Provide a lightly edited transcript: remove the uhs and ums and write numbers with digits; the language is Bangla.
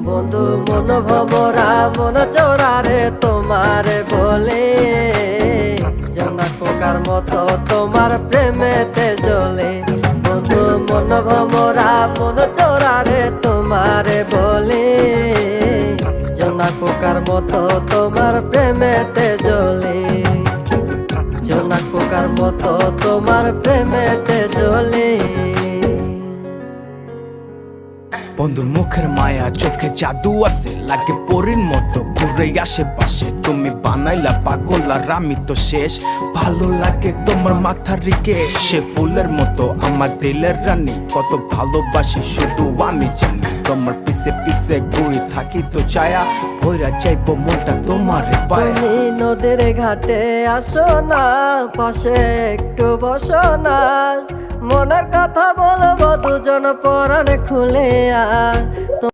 বন্ধু মন ভমরা মন চোরারে তোমারে বলে, জোনাক পোকার মতো তোমার প্রেমেতে জ্বলে। বন্ধু মন ভমরা মন চোরারে তোমারে বলে, জোনাক পোকার মতো তোমার প্রেমেতে জ্বলে। জোনাক পোকার মতো তোমার প্রেমেতে জ্বলে। বন্ধুর মুখের মায়া চোখে জাদু আছে, লাগে পরীর মতো ঘুরে আশেপাশে। তুমি বানাইলা পাগল আর আমি তো শেষ। ভালো লাগে তোমার মাথার রিকে, সে ফুলের মতো আমার দিলের রানী। কত ভালোবাসি শুধু আমি জানি, তোমার পিছে পিছে ঘুরি থাকি তো ছায়া। ভৈরা চাইবো মনটা তোমার পায়ে। তুমি নদীর ঘাটে আসো না, পাশে একটু বসো না, মনের কথা বলবো দুজন পরাণ খুলে।